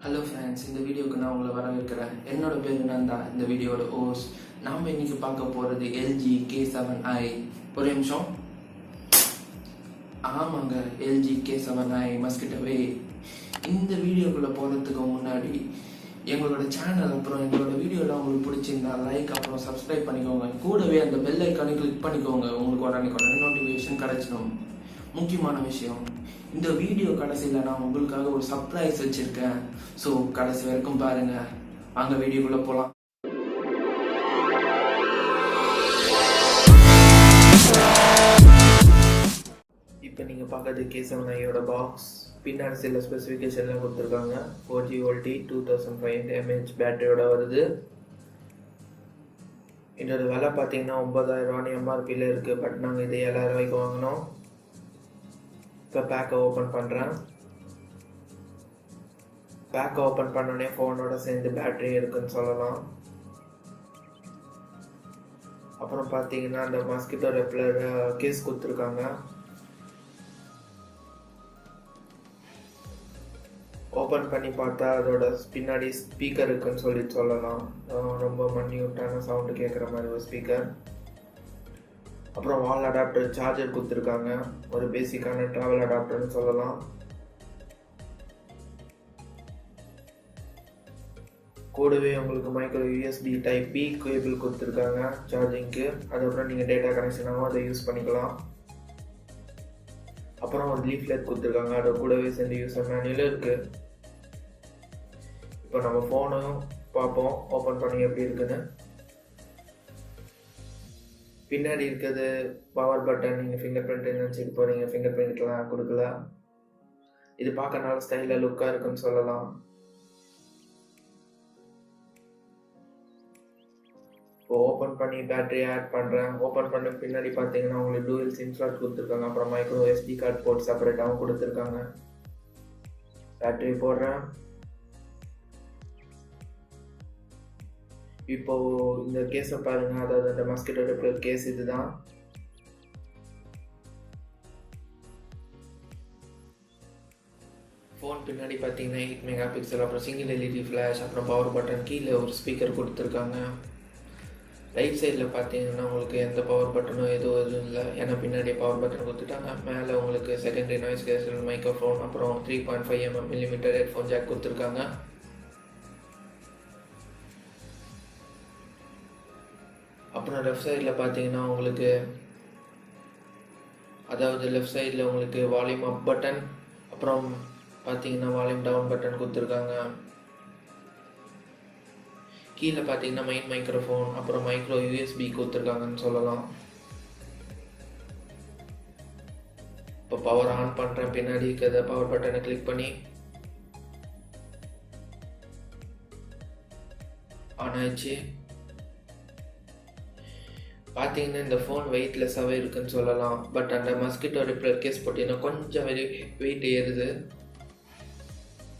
Hello friends, இந்த வீடியோவுக்கு நான் உங்களை வரவேற்கிறேன். என்னோட பேர் நந்தா. இந்த வீடியோட ஹோஸ்ட். நாம் இன்னைக்கு பார்க்க போகிறது LG K7i. ஒரு நிமிஷம். ஆமாங்க, LG K7i Mosquito Away. இந்த வீடியோக்குள்ளே போகிறதுக்கு முன்னாடி எங்களோட சேனல் அப்புறம் எங்களோட வீடியோலாம் உங்களுக்கு பிடிச்சிருந்தா லைக் அப்புறம் சப்ஸ்கிரைப் பண்ணிக்கோங்க. கூடவே அந்த பெல் ஐக்கானை கிளிக் பண்ணிக்கோங்க. உங்களுக்கு உடனே நோட்டிஃபிகேஷன் கிடைச்சிடும். முக்கியமான விஷயம், இந்த வீடியோ கடைசியில் நான் உங்களுக்காக ஒரு சர்ப்ரைஸ் வச்சிருக்கேன். ஸோ கடைசி வரைக்கும் பாருங்க. வாங்க வீடியோக்குள்ள போகலாம். இப்போ நீங்கள் பார்க்கறது K7iயோட பாக்ஸ். பின்னாடி சில ஸ்பெசிஃபிகேஷன்லாம் கொடுத்துருக்காங்க. 4G வோல்ட் 2500 mAh பேட்டரியோட வருது. இதோட விலை பார்த்தீங்கன்னா 9000 MRPயில் இருக்குது. பட் நாங்கள் இது 7000 ரூபாய்க்கு வாங்கினோம். இப்போ பேக்கை ஓப்பன் பண்ணுறேன். பேக்கை ஓப்பன் பண்ணோடனே ஃபோனோட சேர்ந்து பேட்டரி இருக்குன்னு சொல்லலாம். அப்புறம் பார்த்தீங்கன்னா அந்த மஸ்கிட்டோ ரெப்பலர் கேஸ் கொடுத்துருக்காங்க. ஓப்பன் பண்ணி பார்த்தா அதோட பின்னாடி ஸ்பீக்கர் இருக்குன்னு சொல்லலாம். ரொம்ப மன்னியூட்டான சவுண்டு கேட்குற மாதிரி ஒரு ஸ்பீக்கர். அப்புறம் வால் அடாப்டர், சார்ஜர் கொடுத்துருக்காங்க. ஒரு பேசிக்கான ட்ராவல் அடாப்டர்னு சொல்லலாம். கூடவே உங்களுக்கு micro USB type B cable கொடுத்துருக்காங்க சார்ஜிங்க்கு. அதுக்கப்புறம் நீங்கள் டேட்டா கனெக்ஷனாகவும் அதை யூஸ் பண்ணிக்கலாம். அப்புறம் ஒரு லீஃப்லெட் கொடுத்துருக்காங்க. அதை கூடவே சேர்ந்து யூசர் மேனுவலும் இருக்குது. இப்போ நம்ம ஃபோனும் பார்ப்போம் ஓப்பன் பண்ணி எப்படி இருக்குன்னு. பின்னாடி இருக்கிறது பவர் பட்டன். நீங்கள் ஃபிங்கர் பிரிண்ட் நினச்சிட்டு போகிறீங்க, ஃபிங்கர் பிரிண்ட்லாம் கொடுக்கல. இது பார்க்க நல்ல ஸ்டைலில் லுக்காக இருக்குன்னு சொல்லலாம். இப்போ ஓப்பன் பண்ணி பேட்டரி ஆட் பண்ணுறேன். ஓப்பன் பண்ண பின்னாடி பார்த்தீங்கன்னா உங்களுக்கு டூயல் சிம் ஸ்லாட் கொடுத்துருக்காங்க. அப்புறம் மைக்ரோ SD கார்டு போர்ட் செப்பரேட்டாகவும் கொடுத்துருக்காங்க. பேட்டரி போடுறேன். இப்போ இந்த கேஸை பாருங்க. அதாவது அந்த மஸ்கிட்டோ ரெப்பலர் கேஸ் இதுதான். ஃபோன் பின்னாடி பார்த்தீங்கன்னா 8 மெகா பிக்சல், அப்புறம் சிங்கிள் LED ஃப்ளாஷ், அப்புறம் பவர் பட்டன், கீழே ஒரு ஸ்பீக்கர் கொடுத்துருக்காங்க. ரைட் சைடில் பார்த்தீங்கன்னா உங்களுக்கு எந்த பவர் பட்டனும் எதுவும் இல்லை, ஏன்னா பின்னாடியே பவர் பட்டன் கொடுத்துட்டாங்க. மேலே உங்களுக்கு செகண்டரி நாய்ஸ் கேன்சல் மைக்ரோஃபோன், அப்புறம் 3.5 mm ஹெட்ஃபோன் ஜாக் கொடுத்துருக்காங்க. அப்புறம் லெஃப்ட் சைடில் பார்த்தீங்கன்னா உங்களுக்கு வால்யூம் அப் பட்டன், அப்புறம் பார்த்தீங்கன்னா வால்யூம் டவுன் பட்டன் கொடுத்துருக்காங்க. கீழே பார்த்தீங்கன்னா மெயின் மைக்ரோஃபோன், அப்புறம் மைக்ரோ USB கொடுத்துருக்காங்கன்னு சொல்லலாம். இப்போ பவர் ஆன் பண்ணுறேன். பின்னாடி இருக்கிறத பவர் பட்டனை கிளிக் பண்ணி ஆன் ஆயிடுச்சு. பார்த்தீங்கன்னா இந்த ஃபோன் வெயிட்லெஸ்ஸாகவே இருக்குன்னு சொல்லலாம். பட் அந்த மஸ்கிட்டோ ரெப்பலர் கேஸ் போட்டிங்கன்னா கொஞ்சம் வெயிட் ஏறுது.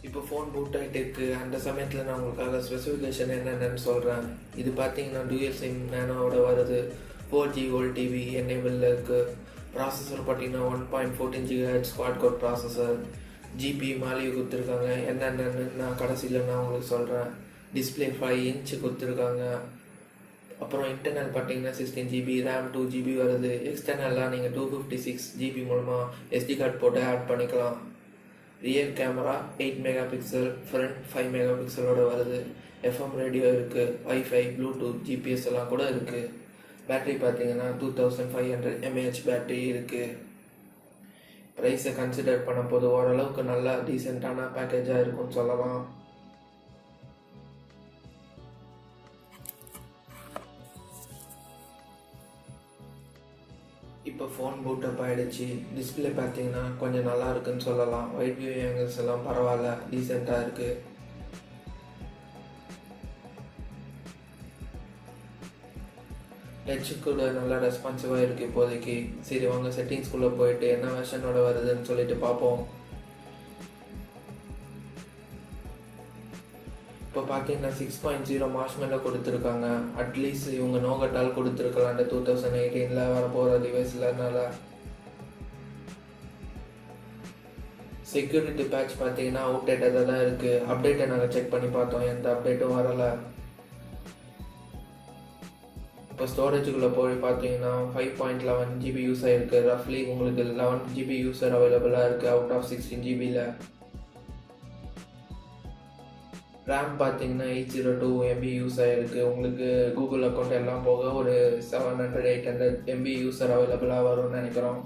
இப்போ ஃபோன் பூட் ஆகிட்டு இருக்குது. அந்த சமயத்தில் நான் உங்களுக்காக ஸ்பெசிஃபிகேஷன் என்னென்னு சொல்கிறேன். இது பார்த்தீங்கன்னா டூயல் சிம் நேனோவோட வருது. 4G வோல்ட் TV எனேபிளில் இருக்குது. ப்ராசஸர் பார்த்தீங்கன்னா 1.14 GHz quad core processor. GPU மாலியோ கொடுத்துருக்காங்க. என்னென்னு நான் கடைசியில் உங்களுக்கு சொல்கிறேன். டிஸ்பிளே 5 inch கொடுத்துருக்காங்க. அப்புறம் இன்டர்னல் பார்த்தீங்கன்னா 16 GB RAM 2 GB வருது. எக்ஸ்டர்னலாக நீங்கள் 256 GB மூலமாக SD கார்டு போட்டு ஆட் பண்ணிக்கலாம். Rear camera 8 mega pixel, front 5 mega பிக்சலோட வருது. FM ரேடியோ இருக்குது. வைஃபை, ப்ளூடூத், GPS எல்லாம் கூட இருக்குது. பேட்டரி பார்த்தீங்கன்னா 2500 mAh பேட்டரி இருக்குது. ப்ரைஸை கன்சிடர் பண்ணும்போது ஓரளவுக்கு நல்லா டீசெண்டான பேக்கேஜாக இருக்குன்னு சொல்லலாம். இப்போ ஃபோன் பூட் அப் ஆகிடுச்சு. டிஸ்பிளே பார்த்தீங்கன்னா கொஞ்சம் நல்லா இருக்குன்னு சொல்லலாம். வைட் வியூ ஆங்கிள்ஸ் எல்லாம் பரவாயில்ல, டீசெண்டாக இருக்குது. டச்சு கூட நல்லா ரெஸ்பான்சிவாக இருக்குது இப்போதைக்கு. சரி வாங்க செட்டிங்ஸ்குள்ளே போயிட்டு என்ன வெர்ஷனோட வருதுன்னு சொல்லிட்டு பார்ப்போம். இப்போ பார்த்தீங்கன்னா 6.0 மார்ஷ்மெல்லோ கொடுத்துருக்காங்க. அட்லீஸ்ட் இவங்க நோகட்டால் கொடுத்துருக்கலாம் அந்த 2018 வரப்போகிற டிவைஸ்லனால. செக்யூரிட்டி பேட்ச் பார்த்தீங்கன்னா அவுடேட்டடாக தான் இருக்குது. அப்டேட்டை நாங்கள் செக் பண்ணி பார்த்தோம், எந்த அப்டேட்டும் வரலை. இப்போ ஸ்டோரேஜுக்குள்ளே போய் பார்த்தீங்கன்னா 5.11 GB யூஸ் ஆகிருக்கு. ரஃப்லி உங்களுக்கு 11 GB யூஸர் அவைலபிளாக இருக்குது அவுட் ஆஃப் 16 GBயில். ரேம் பார்த்தீங்கன்னா 802 MB யூஸ் ஆகிருக்கு. உங்களுக்கு கூகுள் அக்கௌண்ட் எல்லாம் போக ஒரு 700-800 MB யூஸர் அவைலபிளாக வரும்னு நினைக்கிறோம்.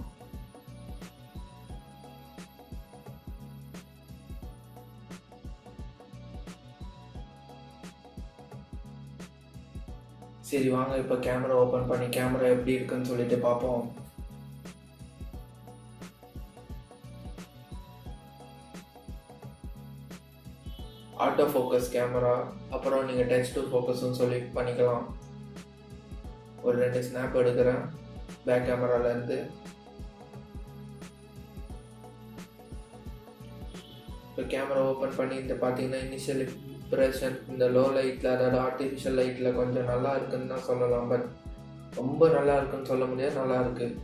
சரி வாங்க இப்போ கேமரா ஓப்பன் பண்ணி கேமரா எப்படி இருக்குன்னு சொல்லிட்டு பார்ப்போம். ஆட்டோ ஃபோக்கஸ் கேமரா, அப்புறம் நீங்கள் டச் டு ஃபோக்கஸ்ன்னு சொல்லி பண்ணிக்கலாம். ஒரு 2 ஸ்னாப் எடுக்கிறேன் பேக் கேமராலேருந்து. இப்போ கேமரா ஓப்பன் பண்ணி இந்த பார்த்தீங்கன்னா இனிஷியல் இம்ப்ரெஷன் இந்த லோ லைட்டில், அதாவது ஆர்டிஃபிஷியல் லைட்டில் கொஞ்சம் நல்லா இருக்குன்னு தான் சொல்லலாம். பட் ரொம்ப நல்லா இருக்குன்னு சொல்ல முடியாது, நல்லா இருக்குது.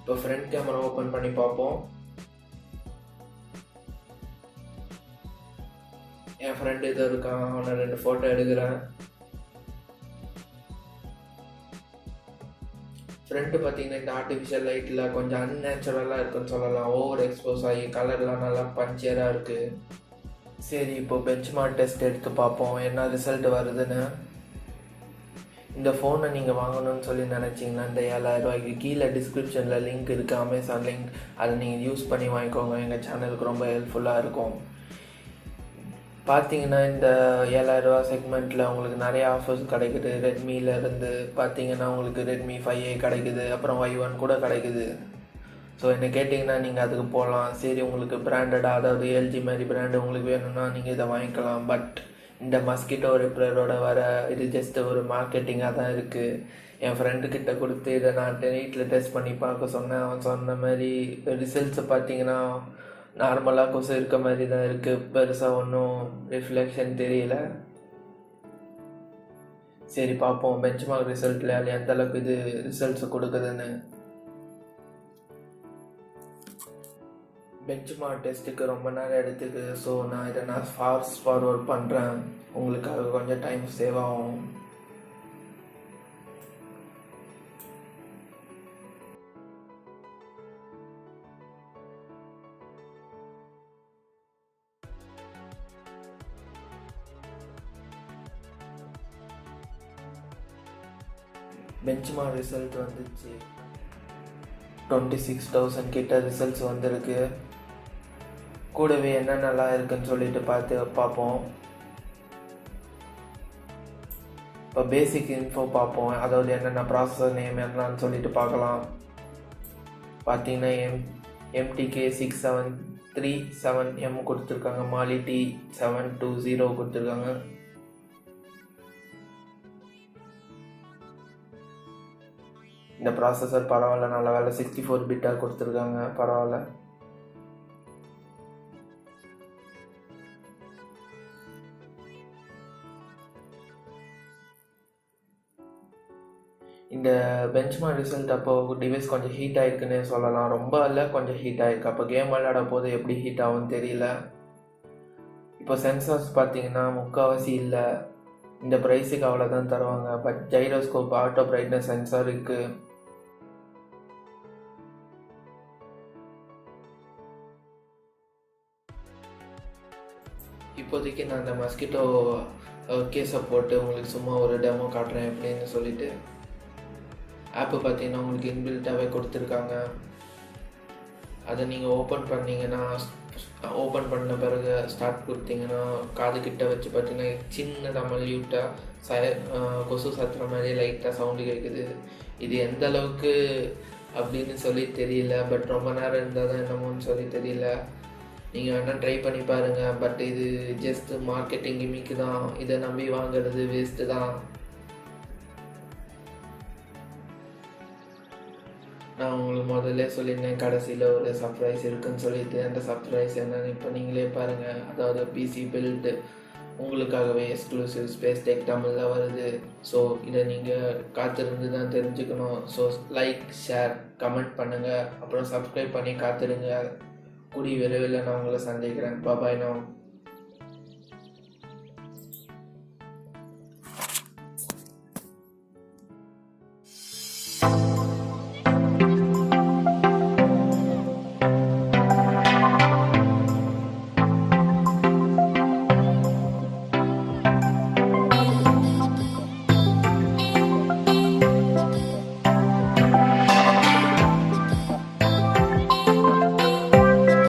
இப்போ ஃப்ரண்ட் கேமரா ஓப்பன் பண்ணி பார்ப்போம். என் ஃப்ரெண்டு இதோ இருக்கான், அவனை 2 ஃபோட்டோ எடுக்கிறேன். ஃப்ரண்ட்டு பார்த்தீங்கன்னா இந்த ஆர்டிஃபிஷியல் லைட்டில் கொஞ்சம் அன்நேச்சுரலாக இருக்குன்னு சொல்லலாம். ஓவர் எக்ஸ்போஸ் ஆகி கலர்லாம் நல்லா பஞ்சராக இருக்குது. சரி இப்போ பெஞ்ச்மார்க் டெஸ்ட் எடுத்து பார்ப்போம் என்ன ரிசல்ட் வருதுன்னு. இந்த ஃபோனை நீங்கள் வாங்கணும்னு சொல்லி நினச்சிங்கன்னா இந்த 7000 ரூபாய்க்கு கீழே டிஸ்கிரிப்ஷனில் லிங்க் இருக்குது, அமேசான் லிங்க். அதை நீங்கள் யூஸ் பண்ணி வாங்கிக்கோங்க, எங்கள் சேனலுக்கு ரொம்ப ஹெல்ப்ஃபுல்லாக இருக்கும். பார்த்தீங்கன்னா இந்த 7000 ரூபா செக்மெண்ட்டில் உங்களுக்கு நிறைய ஆஃபர்ஸ் கிடைக்குது. ரெட்மியிலேருந்து பார்த்தீங்கன்னா உங்களுக்கு ரெட்மி 5A கிடைக்குது, அப்புறம் Y1 கூட கிடைக்குது. ஸோ என்ன கேட்டிங்கன்னா நீங்கள் அதுக்கு போகலாம். சரி உங்களுக்கு பிராண்டடாக, அதாவது LG மாதிரி பிராண்டு உங்களுக்கு வேணும்னா நீங்கள் இதை வாங்கிக்கலாம். பட் இந்த மஸ்கிட்டோ ரிப்பலரோட வர இது ஜஸ்ட் ஒரு மார்க்கெட்டிங்காக தான் இருக்குது. என் ஃப்ரெண்டுக்கிட்ட கொடுத்து இதை நான் வீட்டில் டெஸ்ட் பண்ணி பார்க்க சொன்னேன். அவன் சொன்ன மாதிரி ரிசல்ட்ஸை பார்த்தீங்கன்னா நார்மலாக கொசு இருக்க மாதிரி தான் இருக்குது, பெருசாக ஒன்றும் ரிஃப்ளெக்ஷன் தெரியல. சரி பார்ப்போம் பெஞ்ச்மார்க் ரிசல்ட்டில் எந்த அளவுக்கு இது ரிசல்ட்ஸ் கொடுக்குதுன்னு. பெஞ்ச்மார்க் டெஸ்ட்டுக்கு ரொம்ப நேரம் எடுத்துக்கு. ஸோ நான் இதை ஃபாஸ்ட் ஃபார்வர்ட் பண்ணுறேன், உங்களுக்காக கொஞ்சம் டைம் சேவ் ஆகும். பெஞ்ச்மார்க் ரிசல்ட் வந்துச்சு, 26,000 கிட்ட ரிசல்ட்ஸ் வந்திருக்கு. கூடவே என்ன நல்லா இருக்குன்னு சொல்லிட்டு பார்ப்போம். இப்போ பேசிக் இன்ஃபோ பார்ப்போம், அதாவது என்னென்ன ப்ராசஸர் நேம் என்னன்னு சொல்லிட்டு பார்க்கலாம். பார்த்தீங்கன்னா MTK673-7M கொடுத்துருக்காங்க, மாலி T720 கொடுத்துருக்காங்க. இந்த ப்ராசஸர் பரவாயில்ல, நல்ல வேலை 64 பிட்டாக கொடுத்துருக்காங்க, பரவாயில்ல. இந்த பெஞ்ச்மார்க் ரிசல்ட் அப்போ டிவைஸ் கொஞ்சம் ஹீட் ஆகிருக்குன்னு சொல்லலாம். ரொம்ப இல்லை, கொஞ்சம் ஹீட் ஆகிருக்கு. அப்போ கேம் விளையாட போது எப்படி ஹீட் ஆகும்னு தெரியல. இப்போ சென்சார்ஸ் பார்த்தீங்கன்னா முக்கால்வாசி இல்லை, இந்த ப்ரைஸுக்கு அவ்வளோதான் தருவாங்க. But gyroscope, auto brightness sensor இருக்குது. இப்போதைக்கு நான் இந்த மஸ்கிட்டோ கேஸை போட்டு உங்களுக்கு சும்மா ஒரு டெமோ காட்டுறேன் எப்படின்னு சொல்லிட்டு. ஆப்பு பார்த்தீங்கன்னா உங்களுக்கு இன்பில்ட்டாகவே கொடுத்துருக்காங்க. அதை நீங்கள் ஓப்பன் பண்ணிங்கன்னா, ஓப்பன் பண்ண பிறகு ஸ்டார்ட் கொடுத்தீங்கன்னா காது கிட்ட வச்சு பார்த்தீங்கன்னா சின்னதாக மல்யூட்டாக கொசு சத்துற மாதிரி லைட்டாக சவுண்டு கேட்குது. இது எந்த அளவுக்கு அப்படின்னு சொல்லி தெரியல, பட் ரொம்ப நேரம் இருந்தால் தான் என்னமோன்னு சொல்லி தெரியல. நீங்கள் வேணால் ட்ரை பண்ணி பாருங்கள். பட் இது ஜஸ்ட் மார்க்கெட்டிங் கிமிக்கு தான், இதை நம்பி வாங்குறது வேஸ்ட்டு தான். நான் உங்களுக்கு முதல்ல சொல்லியிருந்தேன் கடைசியில் ஒரு சர்ப்ரைஸ் இருக்குன்னு சொல்லிட்டு. அந்த சர்ப்ரைஸ் என்னன்னு இப்போ நீங்களே பாருங்கள். அதாவது பிசி பில்டு உங்களுக்காகவே எக்ஸ்க்ளூசிவ் ஸ்பேஸ் டெக் தமிழில் வருது. ஸோ இதை நீங்கள் காத்திருந்து தான் தெரிஞ்சுக்கணும். ஸோ லைக், ஷேர், கமெண்ட் பண்ணுங்கள், அப்புறம் சப்ஸ்கிரைப் பண்ணி காத்துடுங்க. கூடிய விரைவில் நான் உங்களை சந்திக்கிறேன். பாபாய் நான்